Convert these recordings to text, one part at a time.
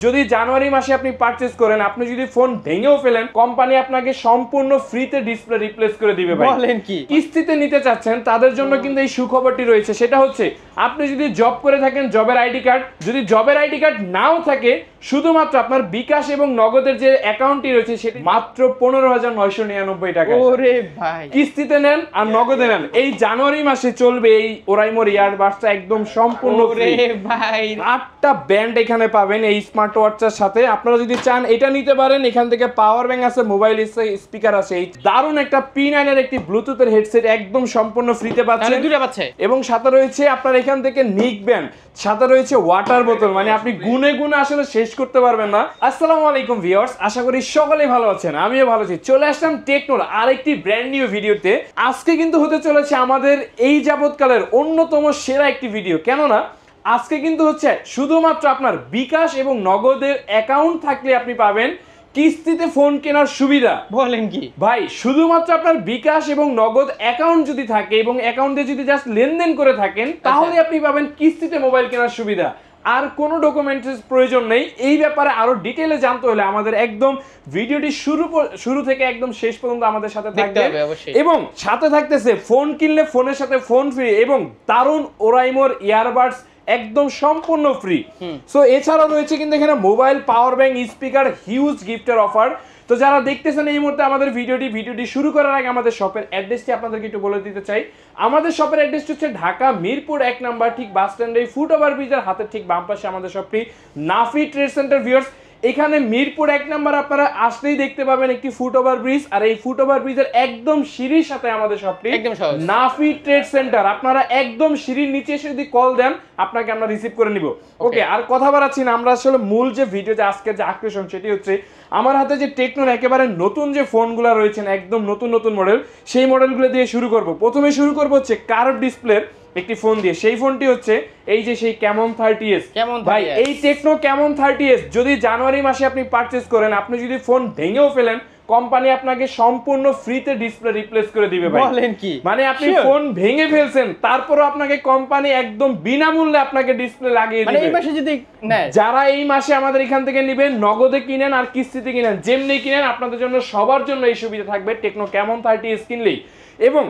যদি জানুয়ারি মাসে আপনি পারচেজ করেন, আপনি যদি ফোন ভেঙেও ফেলেন, কোম্পানি আপনাকে সম্পূর্ণ ফ্রিতে ডিসপ্লে রিপ্লেস করে দিবে ভাই। বলেন কি? কিস্তিতে নিতে চাচ্ছেন তাদের জন্য কিন্তু এই সুখবরটি রয়েছে, সেটা হচ্ছে আপনি যদি জব করে থাকেন, জবের আইডি কার্ড, যদি জবের আইডি কার্ড নাও থাকে, শুধুমাত্র আপনার বিকাশ এবং নগদের যে অ্যাকাউন্টটি রয়েছে সেটি মাত্র 15,999 টাকা। ওরে ভাই, কিস্তিতে নেন আর নগদে নেন, এই জানুয়ারি মাসে চলবে এই ওরাইমোর ইয়ারবাডসটা একদম সম্পূর্ণ ফ্রি। ভাই 8টা ব্যান্ড এখানে পাবেন এই স্মার্ট ওয়াচের সাথে। আপনারা যদি চান এটা নিতে পারেন, এখান থেকে পাওয়ার ব্যাংক আছে, মোবাইল স্পিকার আছে, এই দারুণ একটা P9 এর একটি ব্লুটুথের হেডসেট একদম সম্পূর্ণ ফ্রিতে পাচ্ছেন, দুটো পাচ্ছে। এবং সাথে রয়েছে আপনার এখান থেকে নিক ব্যান্ড, সাথে রয়েছে ওয়াটার বোতল, মানে আপনি গুনে গুনে আসলে শেষ করতে পারবেন না। আসসালামু আলাইকুম ভিউয়ার্স, আশা করি সকলেই ভালো আছেন, আমিও ভালো আছি। চলে আসলাম টেকনোর আরেকটি ব্র্যান্ড নিউ ভিডিওতে। আজকে কিন্তু হতে চলেছে আমাদের এই যাবৎকালের অন্যতম সেরা একটি ভিডিও, কেননা আজকে কিন্তু হচ্ছে শুধুমাত্র আপনার বিকাশ এবং নগদের অ্যাকাউন্ট থাকলে আপনি পাবেন কিস্তিতে ফোন কেনার সুবিধা। বলেন কি ভাই, শুধুমাত্র আপনার বিকাশ এবং নগদ অ্যাকাউন্ট যদি থাকে এবং অ্যাকাউন্টে যদি জাস্ট লেনদেন করে থাকেন, তাহলে আপনি পাবেন কিস্তিতে মোবাইল কেনার সুবিধা। আর কোনো ডকুমেন্টের প্রয়োজন নেই। এই ব্যাপারে আরো ডিটেইলে জানতে হলে আমাদের একদম ভিডিওটি শুরু থেকে একদম শেষ পর্যন্ত আমাদের সাথে থাকবেন, এবং সাথে থাকতেছে ফোন কিনলে ফোনের সাথে ফোন ফ্রি এবং দারুণ ওরাইমোর ইয়ারবাডস একদম সম্পূর্ণ ফ্রি। সো এছাড়াও রয়েছে কিন্তু এখানে mobile, power bank, speaker, huge গিফটের অফার। তো যারা দেখতেছেন এই মুহূর্তে আমাদের ভিডিওটি শুরু করার আগে আমাদের শপের অ্যাড্রেসটি আপনাদেরকে একটু বলে দিতে চাই। আমাদের শপের অ্যাড্রেসটি হচ্ছে ঢাকা মিরপুর 1 নাম্বার, ঠিক বাস স্ট্যান্ডে ফুট ওভার ব্রিজের হাতের ঠিক বাম পাশে আমাদের শপটি, নাফি ট্রেড সেন্টার। ভিউয়ার্স, এখানে মিরপুর 1 নাম্বার আপনারা আসলেই দেখতে পাবেন একটি ফুট ওভার ব্রিজ, আর এই ফুট ওভার ব্রিজের একদম সিঁড়ির সাথে আমাদের শপটি, নাফি ট্রেড সেন্টার। আপনারা একদম সিঁড়ির নিচে এসে যদি কল দেন, আপনাকে আমরা রিসিভ করে নিব। ওকে, আর কথা বাড়াচ্ছি না, আমরা আসলে মূল যে ভিডিও, যে আজকের যে আকর্ষণ, সেটি হচ্ছে আমার হাতে যে টেকনোর একেবারে নতুন যে ফোনগুলো রয়েছেন, একদম নতুন নতুন মডেল, সেই মডেলগুলো দিয়ে শুরু করব। প্রথমে শুরু করব হচ্ছে কার্ভ ডিসপ্লের একটি ফোন দিয়ে। সেই ফোনটি হচ্ছে এই যে সেই ক্যামন 30s। ভাই, এই টেকনো ক্যামন 30s যদি জানুয়ারি মাসে আপনি পারচেজ করেন, আপনি যদি ফোন ভেঙেও ফেলেন, কোম্পানি আপনাকে সম্পূর্ণ ফ্রিতে ডিসপ্লে রিপ্লেস করে দিবে ভাই। বলেন কি? মানে আপনি ফোন ভেঙে ফেলছেন, তারপরও আপনাকে কোম্পানি একদম বিনামূল্যে আপনাকে ডিসপ্লে লাগিয়ে দিবে। মানে এই মাসে যদি নেয়, যারা এই মাসে আমাদের এখান থেকে নেবেন, নগদে কিনেন আর কিস্তিতে কিনেন, যেমনি কিনেন, আপনাদের জন্য সবার জন্য এই সুবিধা থাকবে টেকনো ক্যামন 30s কিনলেই। এবং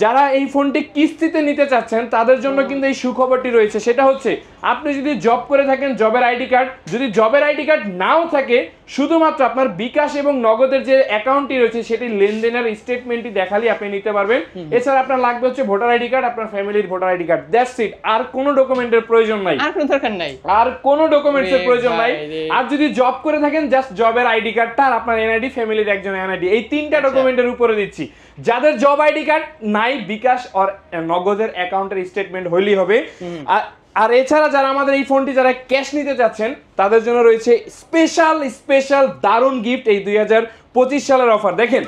যারা এই ফোনটি কিস্তিতে নিতে চাচ্ছেন তাদের জন্য কিন্তু এই সুখবরটি রয়েছে, সেটা হচ্ছে আপনি যদি জব করে থাকেন, জবের আইডি কার্ড, যদি জবের আইডি কার্ড নাও থাকে, শুধুমাত্র আপনার বিকাশ এবং নগদের যে অ্যাকাউন্টটি রয়েছে সেটি লেনদেনের স্টেটমেন্টটি দেখালেই আপনি নিতে পারবেন। এছাড়া আপনার লাগবে হচ্ছে ভোটার আইডি কার্ড, আপনার ফ্যামিলির voter ID card, that's it. আর কোনো ডকুমেন্টের প্রয়োজন নাই, আর কোনো দরকার নাই, আর কোনো ডকুমেন্টসের প্রয়োজন নাই। আর যদি জব করে থাকেন, জাস্ট জবের আইডি কার্ডটা আর আপনার এনআইডি, ফ্যামিলির একজন এনআইডি, এই 3টা ডকুমেন্টের উপরে দিচ্ছি। যাদের জব আইডি কার্ড নাই, বিকাশ আর নগদের অ্যাকাউন্টের স্টেটমেন্ট হইলেই হবে। আর এছাড়া যারা আমাদের এই ফোনটি যারা ক্যাশ নিতে চাচ্ছেন, তাদের জন্য রয়েছে স্পেশাল দারুণ গিফট, এই 2025 সালের অফার। দেখেন,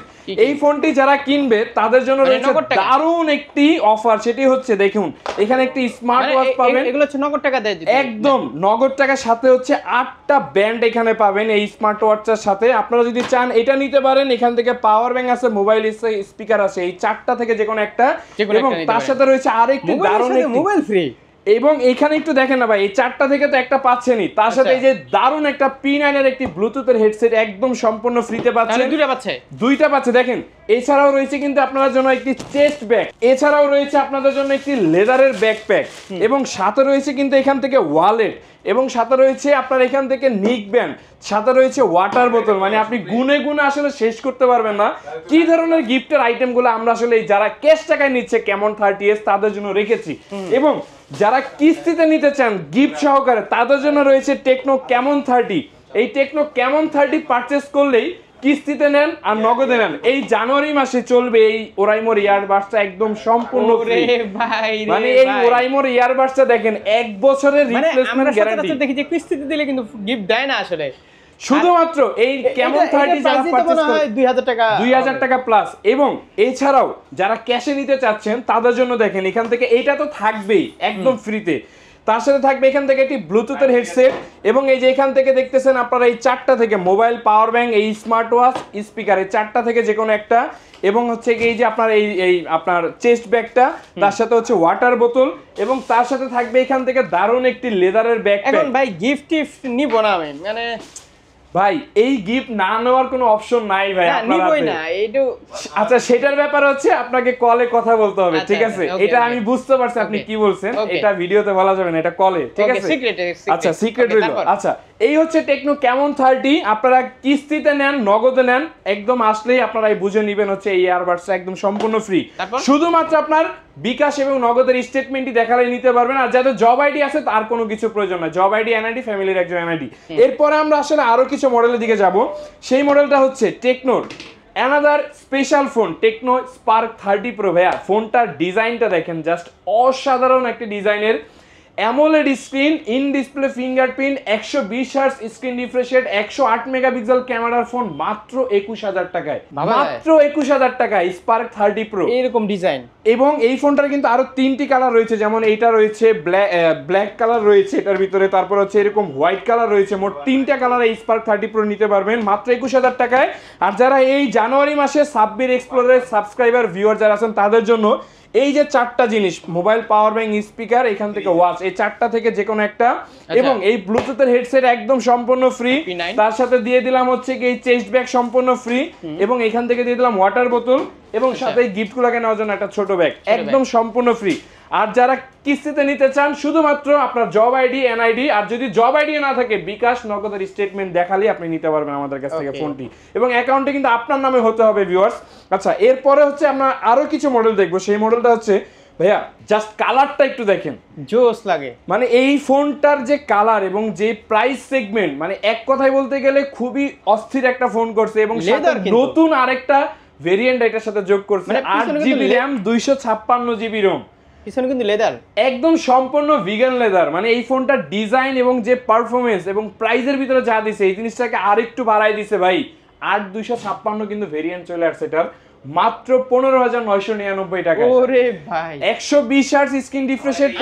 এই ফোনটি যারা কিনবে তাদের জন্য রয়েছে দারুণ একটি অফার, সেটি হচ্ছে দেখুন এখানে একটি স্মার্ট ওয়াচ পাবেন, এগুলো হচ্ছে নগদ টাকা দেয়, একদম নগদ টাকার সাথে হচ্ছে 8টা ব্যান্ড এখানে পাবেন এই স্মার্ট ওয়াচের সাথে। আপনারা যদি চান এটা নিতে পারেন, এখান থেকে পাওয়ার ব্যাংক আছে, মোবাইল স্পিকার আছে, এই 4টা থেকে যে কোনো একটা, এবং তার সাথে রয়েছে আরেকটি দারুণ মোবাইল ফ্রি। এবং এখানে একটু দেখেন না ভাই, এই 4টা থেকে তো একটা পাচ্ছেনই, তার সাথে এই যে দারুণ একটা P9 এর একটি ব্লুটুথের হেডসেট একদম সম্পূর্ণ ফ্রিতে পাচ্ছেন। দুইটা পাচ্ছে দেখেন। এছাড়াও রয়েছে কিন্তু আপনাদের জন্য একটি চেস্ট ব্যাগ, এছাড়াও রয়েছে আপনাদের জন্য একটি লেদারের ব্যাকপ্যাক, এবং সাথে রয়েছে কিন্তু এখান থেকে ওয়ালেট, এবং সাথে রয়েছে আপনার এখান থেকে নিক ব্যান্ড, সাথে রয়েছে ওয়াটার বোতল, মানে আপনি গুনে গুনে আসলে শেষ করতে পারবেন না কি ধরনের গিফটের আইটেমগুলো আমরা আসলে যারা ক্যাশ টাকায় নিচ্ছে ক্যামন 30s তাদের জন্য রেখেছি। এবং যারা কিস্তিতে নিতে চান গিফট সহকারে, তাদের জন্য রয়েছে টেকনো ক্যামন 30। এই টেকনো ক্যামন 30 পারচেস করলেই কিস্তিতে নেন আর নগদে নেন, এই জানুয়ারি মাসে চলবে এই ওরাইমোর ইয়ারবাডসটা একদম সম্পূর্ণ ফ্রি। মানে এই ওরাইমোর ইয়ারবাডসটা দেখেন 1 বছরের রিপ্লেসমেন্ট গ্যারান্টি। দেখি যে কিস্তিতে দিলে কিন্তু গিফট দেয় না আসলে, শুধুমাত্র এই ক্যামন 30 যারা পারচেজ করে 2000 টাকা প্লাস। এবং এছাড়াও যারা ক্যাশে নিতে চাচ্ছেন তাদের জন্য দেখেন এখান থেকে এটা তো থাকবেই একদম ফ্রিতে, তার সাথে থাকবে এখান থেকে একটি ব্লুটুথের হেডসেট এবং এই যে এখান থেকে দেখতেছেন আপনারা এই চারটা থেকে মোবাইল, পাওয়ার ব্যাংক, এই স্মার্ট ওয়াচ, স্পিকার, এই চারটা থেকে যে কোনো একটা, এবং হচ্ছে এই যে আপনার এই আপনার চেস্ট ব্যাগটা, তার সাথে হচ্ছে ওয়াটার বোতল, এবং তার সাথে থাকবে এখান থেকে দারুণ একটি লেদারের ব্যাগ। এখন ভাই গিফট নিব না আমি, মানে ভাই এই গিফট না নেওয়ার কোনো অপশন নাই ভাই আপনার নিবই হাতে। না এইটু। আচ্ছা সেটার ব্যাপার হচ্ছে আপনাকে কলে কথা বলতে হবে, ঠিক আছে? আচ্ছা, okay, এটা okay. আমি বুঝতে পারছি আপনি Okay. কি বলছেন, Okay. এটা ভিডিওতে বলা যাবে না, এটা কলে, ঠিক Okay, আছে? secret, আচ্ছা সিক্রেট Okay, রইল। তারপর? আচ্ছা এই হচ্ছে টেকনো ক্যামন 30, আপনারা কিস্তিতে নেন, নগদে নেন, একদম আসলেই আপনারা এই বুঝে নেবেন হচ্ছে এই ইয়ারবাডস একদম সম্পূর্ণ ফ্রি। তারপর? শুধুমাত্র আপনার বিকাশ এবং নগদের স্টেটমেন্টই দেখালেই নিতে পারবেন, আর যাদের জব আইডি আছে তার কোনো কিছু প্রয়োজন নাই। জব আইডি, এনআইডি, ফ্যামিলির একজন এনআইডি। এরপরে আমরা আসলে আরো কিছু মডেলের দিকে যাব। সেই মডেলটা হচ্ছে টেকনোর another special phone, Tecno Spark 30 pro. ভাইয়া ফোনটার ডিজাইনটা দেখেন, জাস্ট অসাধারণ একটা ডিজাইনের। AMOLED screen, in display fingerprint, 120 hertz screen refresh rate, 108 megapixel ক্যামেরার ফোন, মাত্র 21,000 টাকায়। বাবা, মাত্র 21,000 টাকায় স্পার্ক 30 প্রো। এরকম ডিজাইন। এবং এই ফোনটার কিন্তু আরো 3টি কালার রয়েছে, যেমন এইটা রয়েছে ব্ল্যাক কালার রয়েছে এটার ভিতরে, তারপর হচ্ছে এরকম হোয়াইট কালার রয়েছে। মোট 3টা কালার এই স্পার্ক 30 প্রো নিতে পারবেন মাত্র 21,000 টাকায়। আর যারা এই জানুয়ারি মাসে সাব্বির এক্সপ্লোরের সাবস্ক্রাইবার ভিউয়ার যারা আছেন তাদের জন্য এই যে চারটা জিনিস, মোবাইল, পাওয়ার ব্যাংক, স্পিকার, এখান থেকে ওয়াচ, এই চারটা থেকে যে কোনো একটা, এবং এই ব্লুটুথের হেডসেট একদম সম্পূর্ণ ফ্রি। তার সাথে দিয়ে দিলাম হচ্ছে কি এই চেস্ট ব্যাগ সম্পূর্ণ ফ্রি, এবং এখান থেকে দিয়ে দিলাম ওয়াটার বোতল, এবং সাথে গিফটগুলোকে নেওয়ার জন্য একটা ছোট ব্যাগ, একদম সম্পূর্ণ ফ্রি। আর যারা কিস্তিতে নিতে চান শুধুমাত্র আপনার জব আইডি, এনআইডি, আর যদি জব আইডি না থাকে বিকাশ নগদের স্টেটমেন্ট দেখালেই আপনি নিতে পারবেন আমাদের কাছ থেকে ফোনটি, এবং অ্যাকাউন্টে কিন্তু আপনার নামে হতে হবে ভিউয়ার্স। আচ্ছা এরপরে হচ্ছে আমরা আরো কিছু মডেল দেখবো। সেই মডেলটা হচ্ছে ভাইয়া জাস্ট কালারটা একটু দেখেন, জোস লাগে। মানে এই ফোনটার যে কালার এবং যে প্রাইস সেগমেন্ট, মানে এক কথায় বলতে গেলে খুবই অস্থির একটা ফোন করছে, এবং সাথে নতুন আরেকটা ভেরিয়েন্ট এটার সাথে যোগ করছে, 8GB RAM, 256GB ROM। পিছনে কিন্তু লেদার, একদম সম্পূর্ণ ভিগান লেদার। মানে এই ফোনটার ডিজাইন এবং যে পারফরমেন্স এবং প্রাইজের ভিতরে যা দিছে এই জিনিসটাকে আরেকটু বাড়াই দিছে ভাই। 8256 কিন্তু ভেরিয়েন্ট চলে আসছে এটার, মাত্র 15,999 টাকা। ওরে ভাই 120 hertz screen refresh rate,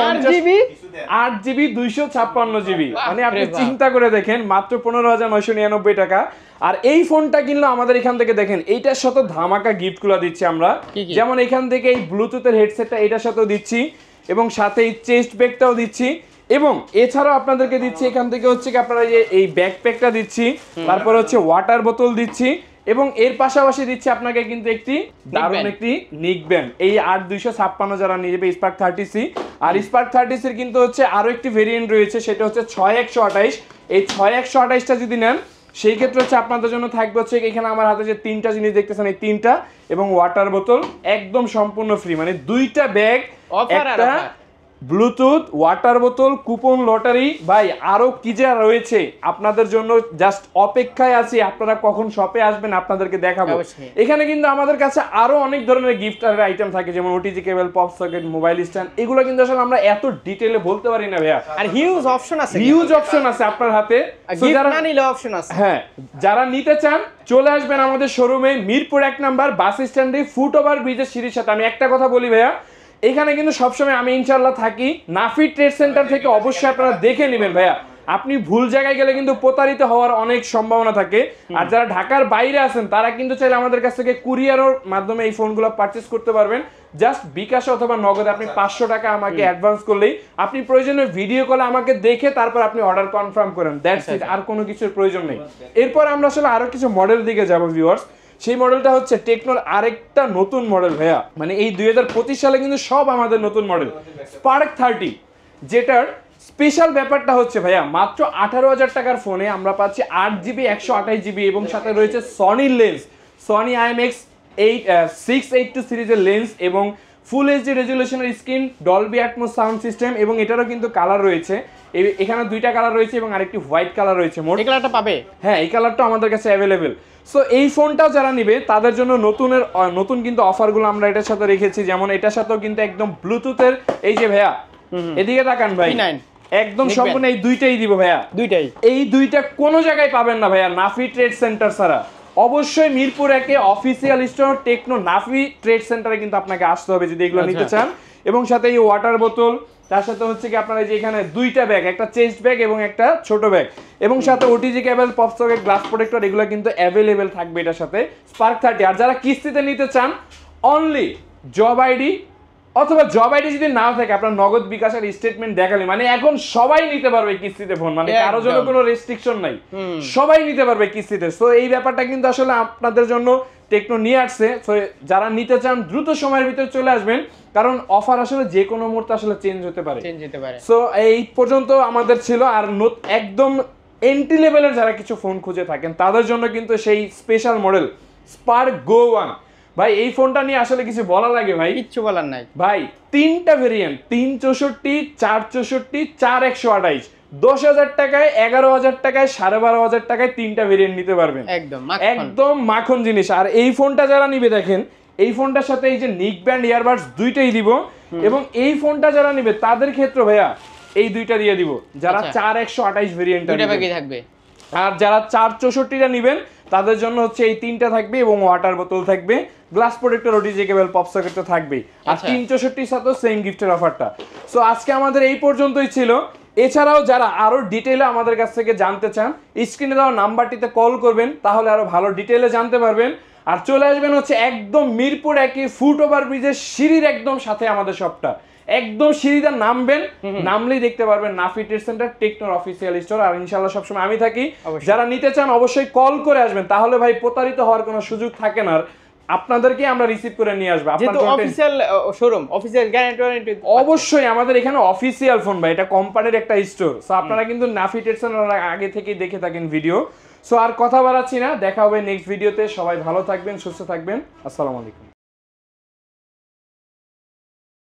8GB 256GB। মানে আপনি চিন্তা করে দেখেন, মাত্র 15,999 টাকা। আর এই ফোনটা কিনলো আমাদের এখান থেকে দেখেন এইটার সাথে ধামাকা গিফটগুলো দিচ্ছি আমরা, যেমন এখান থেকে এই ব্লুটুথের হেডসেটটা এটার সাথেও দিচ্ছি, এবং সাথে এই চেস্ট ব্যাগটাও দিচ্ছি, এবং এছাড়াও আপনাদেরকে দিচ্ছি এখান থেকে হচ্ছে কি আপনারা এই ব্যাকপ্যাকটা দিচ্ছি, তারপর হচ্ছে ওয়াটার বোতল দিচ্ছি, এবং এর পাশাপাশি দিচ্ছি আপনাকে কিন্তু একটি দারুণ একটি নিক ব্যান্ড। এই 8256 যারা নিয়ে যাবে স্পার্ক 30C। আর স্পার্ক 30Cর কিন্তু হচ্ছে আরো একটি ভেরিয়েন্ট রয়েছে, সেটা হচ্ছে 6128। এই 6128টা যদি নেন সেই ক্ষেত্রে হচ্ছে আপনাদের জন্য থাকবে হচ্ছে এখানে আমার হাতে যে 3টা জিনিস দেখতেছেন এই 3টা, এবং ওয়াটার বোতল একদম সম্পূর্ণ ফ্রি। মানে 2টা ব্যাগ, একটা ব্লুটুথ, ওয়াটার বোতল, কুপন, লটারি। ভাই আরো কি যা রয়েছে আপনাদের জন্য, জাস্ট অপেক্ষায় আছি আপনারা কখন শপে আসবেন আপনাদেরকে দেখাবো। এখানে কিন্তু আমাদের কাছে আরো অনেক ধরনের গিফটের আইটেম থাকে, যেমন ওটিজি কেবল, পপ সকেট, মোবাইল স্ট্যান্ড। এগুলো কিন্তু আসলে আমরা এত ডিটেইলে বলতে পারি না ভাইয়া। আর হিউজ অপশন আছে, হিউজ অপশন আছে আপনার হাতে। যারা না নিলে অপশন আছে, হ্যাঁ যারা নিতে চান চলে আসবেন আমাদের শোরুমে, মিরপুর 1 নাম্বার বাস স্ট্যান্ডে ফুট ওভার ব্রিজের সিঁড়ির সাথে। আমি একটা কথা বলি ভাইয়া, এখানে কিন্তু সবসময় আমি ইনশাল্লাহ থাকি। নাফি ট্রেড সেন্টার থেকে অবশ্যই আপনারা দেখে নেবেন ভাইয়া, আপনি ভুল জায়গায় গেলে কিন্তু প্রতারিত হওয়ার অনেক সম্ভাবনা থাকে। আর যারা ঢাকার বাইরে আছেন তারা কিন্তু চাইলে আমাদের কাছ থেকে কুরিয়ারের মাধ্যমে এই ফোনগুলো পারচেজ করতে পারবেন। জাস্ট বিকাশ অথবা নগদে আপনি 500 টাকা আমাকে অ্যাডভান্স করলেই আপনি প্রয়োজনে ভিডিও কলে আমাকে দেখে তারপর আপনি অর্ডার কনফার্ম করেন, দ্যাটস ইট। আর কোনো কিছুর প্রয়োজন নেই। এরপর আমরা আসলে আরো কিছু মডেল দিকে যাব ভিউয়ার্স। সেই মডেলটা হচ্ছে টেকনোর আরেকটা নতুন মডেল ভাইয়া। মানে এই 2025 সালে কিন্তু সব আমাদের নতুন মডেল স্পার্ক 30, যেটার স্পেশাল ব্যাপারটা হচ্ছে ভাইয়া মাত্র 18,000 টাকার ফোনে আমরা পাচ্ছি 8GB 128GB, এবং সাথে রয়েছে সনির লেন্স, সনি IMX 682 সিরিজের লেন্স, এবং ফুল এইচডি রেজুলেশনের screen, Dolby Atmos sound system, এবং এটারও কিন্তু কালার রয়েছে। এখানে 2টা কালার রয়েছে এবং আরেকটি হোয়াইট কালার রয়েছে। মোট এই কালারটা পাবে, হ্যাঁ এই কালারটা আমাদের কাছে অ্যাভেলেবেল। সো এই ফোনটাও যারা নিবে তাদের জন্য নতুন কিন্তু অফারগুলো আমরা এটার সাথে রেখেছি, যেমন এটার সাথেও কিন্তু একদম ব্লুটুথের এই যে ভাইয়া এদিকে তাকান ভাই, একদম সম্পূর্ণ এই 2টাই দিব ভাইয়া, 2টাই। এই 2টা কোনো জায়গায় পাবেন না ভাইয়া নাফি ট্রেড সেন্টার ছাড়া। অবশ্যই Mirpur 1 official store Tecno Nafi trade সেন্টারে কিন্তু আপনাকে আসতে হবে যদি এগুলো নিতে চান। এবং সাথে এই ওয়াটার বোতল, তার সাথে হচ্ছে কি আপনারা যে এখানে দুইটা ব্যাগ, একটা চেস্ট ব্যাগ এবং একটা ছোট ব্যাগ, এবং সাথে ওটিজি কেবল, পপ সকেট, গ্লাস প্রোটেক্টর এগুলো কিন্তু অ্যাভেলেবেল থাকবে এটার সাথে। স্পার্ক 30 আর যারা কিস্তিতে নিতে চান অনলি জব আইডি অথবা জব আইডি যদি নাও থাকে আপনার নগদ বিকাশের স্টেটমেন্ট দেখালে মানে এখন সবাই নিতে পারবে কিস্তিতে ফোন, মানে কারোর জন্য কোনো রেস্ট্রিকশন নাই, সবাই নিতে পারবে কিস্তিতে। সো এই ব্যাপারটা কিন্তু আসলে আপনাদের জন্য টেকনো নিয়ে আসছে। সো যারা নিতে চান দ্রুত সময়ের ভিতরে চলে আসবেন, কারণ অফার আসলে যে কোনো মুহূর্তে আসলে চেঞ্জ হতে পারে। সো এই পর্যন্ত আমাদের ছিল। আর একদম এন্ট্রি লেভেলের যারা কিছু ফোন খুঁজে থাকেন তাদের জন্য কিন্তু সেই স্পেশাল মডেল স্পার্ক গো 1। ভাই এই ফোনটা নিয়ে আসলে কিছু বলা লাগে ভাই? কিচ্ছু বলার নাই ভাই। তিনটা ভেরিয়েন্ট, 364, 464, 4128, 10,000 টাকায়, 11,000 টাকায়, 12,500 টাকায় তিনটা ভেরিয়েন্ট নিতে পারবেন। একদম মাখন জিনিস। আর এই ফোনটা যারা নিবে দেখেন এই ফোনটার সাথে এই যে নিক ব্যান্ড ইয়ারবাডস দুইটাই দিব, এবং এই ফোনটা যারা নিবে তাদের ক্ষেত্রে ভাইয়া এই দুইটা দিয়ে দিব যারা 4128 ভেরিয়েন্টটা থাকবে। আর যারা 464টা নেবেন তাদের জন্য হচ্ছে এই তিনটা থাকবে, এবং ওয়াটার বোতল থাকবে, গ্লাস প্রোটেক্টর, ওটিজি কেবল, পপ সকেট তো থাকবেই। আর 364 সাথেও সেম গিফটের অফারটা। সো আজকে আমাদের এই পর্যন্তই ছিল। এছাড়াও যারা আরো ডিটেইলে আমাদের কাছ থেকে জানতে চান স্ক্রিনে দেওয়া নাম্বারটিতে কল করবেন, তাহলে আরো ভালো ডিটেইলে জানতে পারবেন। আর চলে আসবেন হচ্ছে একদম মিরপুর 1 ফুট ওভার ব্রিজের সিঁড়ির একদম সাথে আমাদের শপটা। একদম সিঁড়িতে নামবেন, নামলেই দেখতে পারবেন নাফি ট্রেড সেন্টার টেকনোর অফিসিয়াল স্টোর। আর ইনশাআল্লাহ সবসময় আমি থাকি। যারা নিতে চান অবশ্যই কল করে আসবেন, তাহলে ভাই প্রতারিত হওয়ার কোনো সুযোগ থাকে না। আপনাদেরকে আমরা রিসিভ করে নিয়ে আসবো। যেহেতু অফিশিয়াল শোরুম, অফিশিয়াল গ্যারান্টি অবশ্যই আমাদের এখানে অফিসিয়াল ফোন ভাই, এটা কোম্পানির একটা স্টোর। সো আপনারা কিন্তু নাফি ট্রেড সেন্টার আগে থেকেই দেখে থাকেন ভিডিও। সো আর কথা বাড়াচ্ছি না, দেখা হবে নেক্সট ভিডিওতে। সবাই ভালো থাকবেন, সুস্থ থাকবেন। আসসালামু আলাইকুম।